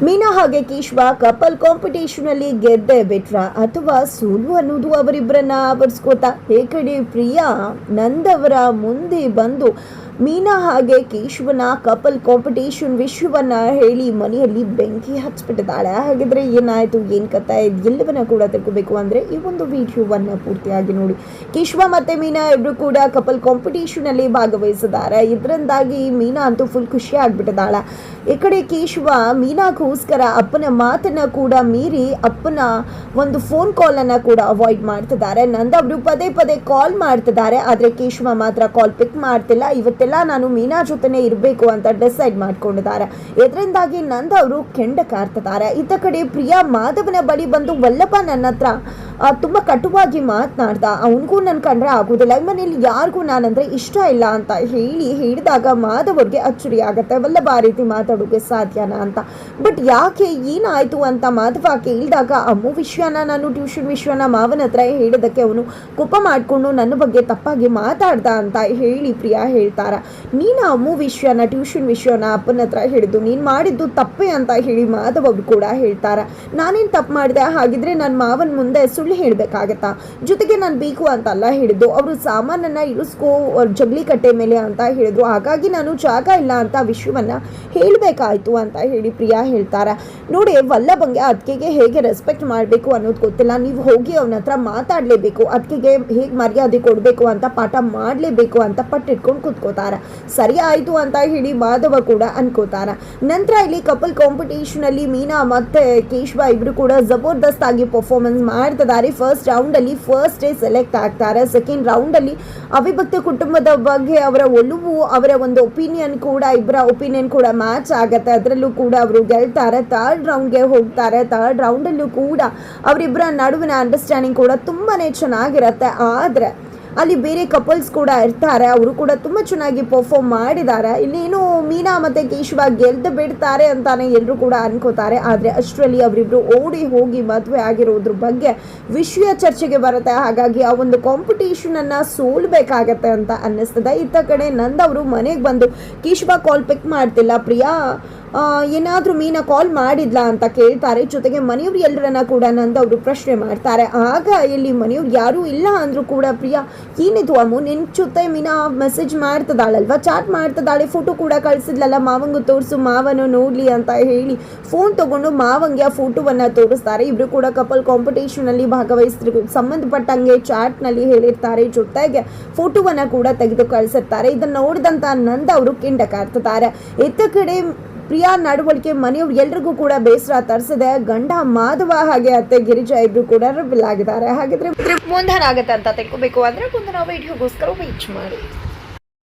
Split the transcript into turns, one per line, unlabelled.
ಮೀನಾ ಹಾಗೆ Keshava couple competition ಅಲ್ಲಿ ಗೆದ್ದೆ ಬಿಟ್ರ ಅಥವಾ ಸೋಲು ಅನ್ನೋದು ಅವರಿಬ್ಬರನ್ನ ಆವರಿಸ್ಕೋತಾ. ಈ ಕಡೆ ಪ್ರಿಯಾ ನಂದವರ ಮುಂದೆ ಬಂದು ಮೀನಾ ಹಾಗೆ ಕೇಶವನ ಕಪಲ್ ಕಾಂಪಿಟೇಷನ್ ವಿಷಯವನ್ನ ಹೇಳಿ ಮನೆಯಲ್ಲಿ ಬೆಂಕಿ ಹಚ್ಚಿಬಿಟ್ಟಿದ್ದಾಳೆ. ಹಾಗಿದ್ರೆ ಏನಾಯ್ತು, ಏನ್ ಕಥೆ, ಎಲ್ಲವನ್ನ ಕೂಡ ತಿಳ್ಕೋಬೇಕು ಅಂದ್ರೆ ಈ ಒಂದು ವಿಡಿಯೋವನ್ನ ಪೂರ್ತಿಯಾಗಿ ನೋಡಿ. ಕೇಶವ ಮತ್ತೆ ಮೀನಾ ಇಬ್ರು ಕೂಡ ಕಪಲ್ ಕಾಂಪಿಟೇಷನ್ ಅಲ್ಲಿ ಭಾಗವಹಿಸಿದ್ದಾರೆ. ಇದರಿಂದಾಗಿ ಮೀನಾ ಅಂತೂ ಫುಲ್ ಖುಷಿ ಆಗ್ಬಿಟ್ಟಿದ್ದಾಳೆ. ಈ ಕಡೆ ಕೇಶವ ಮೀನಾಗೋಸ್ಕರ ಅಪ್ಪನ ಮಾತನ್ನ ಕೂಡ ಮೀರಿ ಅಪ್ಪನ ಒಂದು ಫೋನ್ ಕಾಲ್ ಅನ್ನ ಕೂಡ ಅವಾಯ್ಡ್ ಮಾಡ್ತಿದ್ದಾರೆ. ನಂದ ಅವರು ಪದೇ ಪದೇ ಕಾಲ್ ಮಾಡ್ತಿದ್ದಾರೆ, ಆದ್ರೆ ಕೇಶವ ಮಾತ್ರ ಕಾಲ್ ಪಿಕ್ ಮಾಡ್ತಿಲ್ಲ. ಇವತ್ತೆಲ್ಲ ನಾನು ಮೀನಾ ಜೊತೆನೆ ಇರಬೇಕು ಅಂತ ಡಿಸೈಡ್ ಮಾಡ್ಕೊಂಡಿದ್ದಾರೆ. ಇದರಿಂದಾಗಿ ನಂದ ಅವರು ಕೆಂಡ ಕಾರ್ತಿದ್ದಾರೆ. ಇತ್ತ ಕಡೆ ಪ್ರಿಯಾ ಮಾಧವನ ಬಳಿ ಬಂದು ವಲ್ಲಭ ನನ್ನ ಹತ್ರ ತುಂಬಾ ಕಟುವಾಗಿ ಮಾತನಾಡ್ದ. ಅವನಿಗೂ ನನ್ ಕಂಡ್ರೆ ಆಗುದಿಲ್ಲ, ಮನೇಲಿ ಯಾರಿಗೂ ನಾನಂದ್ರೆ ಇಷ್ಟ ಇಲ್ಲ ಅಂತ ಹೇಳಿದಾಗ ಮಾಧವ್ ಅವ್ರಿಗೆ ಅಚ್ಚರಿ ಆಗತ್ತೆ. ವಲ್ಲಭ ಆ ರೀತಿ ಮಾತಾಡೋಕೆ ಸಾಧ್ಯನಾ ಅಂತ. ಬಟ್ ಯಾಕೆ, ಏನಾಯ್ತು ಅಂತ ಮಾಧವ ಕೇಳಿದಾಗ ಅಮ್ಮು ವಿಷಯನ, ನಾನು ಟ್ಯೂಷನ್ ವಿಷಯನ ಮಾವನ ಹತ್ರ ಹೇಳಿದಕ್ಕೆ ಅವನು ಕೋಪ ಮಾಡ್ಕೊಂಡು ನನ್ನ ಬಗ್ಗೆ ತಪ್ಪಾಗಿ ಮಾತಾಡ್ದ ಅಂತ ಹೇಳಿ ಪ್ರಿಯಾ ಹೇಳ್ತಾರ. ನೀನು ಅಮ್ಮು ವಿಷಯನ, ಟ್ಯೂಷನ್ ವಿಷಯನ ಅಪ್ಪನ ಹತ್ರ ಹಿಡಿದು ನೀನ್ ಮಾಡಿದ್ದು ತಪ್ಪೇ ಅಂತ ಹೇಳಿ ಮಾಧವ್ ಅವರು ಕೂಡ ಹೇಳ್ತಾರ. ನಾನೇನ್ ತಪ್ಪು ಮಾಡಿದೆ, ಹಾಗಿದ್ರೆ ನನ್ನ ಮಾವನ್ ಮುಂದೆ ಸುಳ್ಳು ಹೇಳ್ಬೇಕಾಗತ್ತಾ? ಜೊತೆಗೆ ನಾನು ಬೇಕು ಅಂತಲ್ಲ ಹೇಳಿದ್ದು, ಅವರು ಸಾಮಾನನ್ನ ಇಳಿಸ್ಕೋ ಜಗಲಿ ಕಟ್ಟೆ ಮೇಲೆ ಅಂತ ಹೇಳಿದ್ರು, ಹಾಗಾಗಿ ನಾನು ಜಾಗ ಇಲ್ಲ ಅಂತ ವಿಷಯವನ್ನ ಹೇಳ್ಬೇಕಾಯ್ತು ಅಂತ ಹೇಳಿ ಪ್ರಿಯಾ ಹೇಳ್ತಾರ. ನೋಡಿ, ವಲ್ಲಭಂಗೆ ಅದಕ್ಕೆ ಹೇಗೆ ರೆಸ್ಪೆಕ್ಟ್ ಮಾಡಬೇಕು ಅನ್ನೋದು ಗೊತ್ತಿಲ್ಲ. ನೀವು ಹೋಗಿ ಅವನ ಹತ್ರ ಮಾತಾಡ್ಲೇಬೇಕು, ಅದಕ್ಕೆ ಹೇಗೆ ಮರ್ಯಾದೆ ಕೊಡಬೇಕು ಅಂತ ಪಾಠ ಮಾಡಲೇಬೇಕು ಅಂತ ಪಟ್ಟಿಟ್ಕೊಂಡು ಕೂತ್ಕೋತಾರ. ಸರಿ ಆಯ್ತು ಅಂತ ಹೇಳಿ ಮಾಧವ ಕೂಡ ಅನ್ಕೋತಾರ. ನಂತರ ಇಲ್ಲಿ ಕಪಲ್ ಕಾಂಪಿಟೇಷನ್ ಅಲ್ಲಿ ಮೀನಾ ಮತ್ತೆ ಕೇಶವ ಇಬ್ರು ಕೂಡ ಜಬರ್ದಸ್ತ್ ಆಗಿ ಪರ್ಫಾರ್ಮೆನ್ಸ್ ಮಾಡ್ತಿದ್ದಾರೆ. ಫಸ್ಟ್ ರೌಂಡ್ ಅಲ್ಲಿ ಫಸ್ಟ್ ಡೇ ಸೆಲೆಕ್ಟ್ ಆಗ್ತಾರೆ. ಸೆಕೆಂಡ್ ರೌಂಡ್ ಅಲ್ಲಿ ಅವಿಭಕ್ತ ಕುಟುಂಬದ ಬಗ್ಗೆ ಅವರ ಒಲವು, ಅವರ ಒಂದು ಒಪಿನಿಯನ್ ಕೂಡ, ಇಬ್ಬರ ಒಪಿನಿಯನ್ ಕೂಡ ಮ್ಯಾಚ್ ಆಗತ್ತೆ. ಅದರಲ್ಲೂ ಕೂಡ ಅವರು ಗೆಲ್ತಾರೆ. ಥರ್ಡ್ ರೌಂಡ್ಗೆ ಹೋಗ್ತಾರೆ. ಥರ್ಡ್ ರೌಂಡಲ್ಲೂ ಕೂಡ ಅವರಿಬ್ಬರ ನಡುವಿನ ಅಂಡರ್ಸ್ಟ್ಯಾಂಡಿಂಗ್ ಕೂಡ ತುಂಬಾನೇ ಚೆನ್ನಾಗಿರತ್ತೆ. ಆದ್ರೆ ಅಲ್ಲಿ ಬೇರೆ ಕಪಲ್ಸ್ ಕೂಡ ಇರ್ತಾರೆ, ಅವರು ಕೂಡ ತುಂಬಾ ಚೆನ್ನಾಗಿ ಪರ್ಫಾರ್ಮ್ ಮಾಡಿದ್ದಾರೆ. ಇನ್ನೇನು ಮೀನಾ ಮತ್ತೆ ಕೇಶವ ಗೆದ್ದು ಬಿಡ್ತಾರೆ ಅಂತಾನೆ ಎಲ್ಲರೂ ಕೂಡ ಅನ್ಕೋತಾರೆ. ಆದ್ರೆ ಅಷ್ಟರಲ್ಲಿ ಅವರಿಬ್ರು ಓಡಿ ಹೋಗಿ ಮದುವೆ ಆಗಿರೋದ್ರ ಬಗ್ಗೆ ವಿಷಯ ಚರ್ಚೆಗೆ ಬರುತ್ತೆ. ಹಾಗಾಗಿ ಆ ಒಂದು ಕಾಂಪಿಟೇಷನ್ ಅನ್ನ ಸೋಲ್ಬೇಕಾಗತ್ತೆ ಅಂತ ಅನ್ನಿಸ್ತದೆ. ಇತ್ತ ಕಡೆ ನಂದ ಅವರು ಮನೆಗೆ ಬಂದು ಕೇಶವ ಕಾಲ್ ಪಿಕ್ ಮಾಡ್ತಿಲ್ಲ, ಪ್ರಿಯಾ ಏನಾದ್ರೂ ಮೀನಾ ಕಾಲ್ ಮಾಡಿದ್ಲ ಅಂತ ಕೇಳ್ತಾರೆ. ಜೊತೆಗೆ ಮನೆಯವ್ರು ಎಲ್ಲರನ್ನ ಕೂಡ ನಂದ ಅವರು ಪ್ರಶ್ನೆ ಮಾಡ್ತಾರೆ. ಆಗ ಇಲ್ಲಿ ಮನೆಯವ್ರು ಯಾರೂ ಇಲ್ಲ ಅಂದ್ರೂ ಕೂಡ ಪ್ರಿಯಾ, ಏನಿದು ಅಮ್ಮು, ನಿನ್ ಜೊತೆ ಮೀನಾ ಮೆಸೇಜ್ ಮಾಡ್ತದಾಳಲ್ವಾ, ಚಾಟ್ ಮಾಡ್ತದಾಳೆ, ಫೋಟೋ ಕೂಡ ಕಳಿಸಿದ್ಲಲ್ಲ, ಮಾವಂಗು ತೋರಿಸು, ಮಾವನು ನೋಡ್ಲಿ ಅಂತ ಹೇಳಿ ಫೋನ್ ತಗೊಂಡು ಮಾವಂಗೆ ಆ ಫೋಟೋವನ್ನ ತೋರಿಸ್ತಾರೆ. ಇಬ್ರು ಕೂಡ ಕಪಲ್ ಕಾಂಪಿಟೇಷನ್ ಅಲ್ಲಿ ಭಾಗವಹಿಸಿದ್ರು ಸಂಬಂಧಪಟ್ಟಂಗೆ ಚಾಟ್ ನಲ್ಲಿ ಹೇಳಿರ್ತಾರೆ. ಜೊತೆಗೆ ಫೋಟೋವನ್ನ ಕೂಡ ತೆಗೆದು ಕಳಿಸಿರ್ತಾರೆ. ಇದನ್ನ ನೋಡಿದಂತ ನಂದ ಅವರು ಕೆಂಡ ಕಾರ್ತಾರೆ. ಇತ್ತ ಕಡೆ ಪ್ರಿಯಾ ನಡವಳಿಕೆ ಮನೆಯವ್ರು ಎಲ್ರಿಗೂ ಕೂಡ ಬೇಸರ ತರಿಸಿದೆ. ಗಂಡ ಮಾಧವ ಹಾಗೆ ಅತ್ತೆ ಗಿರಿಜಾ ಇಬ್ರು ಕೂಡ ರಿವೀಲ್ ಆಗಿದ್ದಾರೆ. ಹಾಗಿದ್ರೆ ಮುಂದೆ ಆಗತ್ತೆ ಅಂತ ತಿಳ್ಕೋಬೇಕು ಅಂದ್ರೆ ಮುಂದಿನ ವಿಡಿಯೋಗೋಸ್ಕರ ವೇಟ್ ಮಾಡಿ.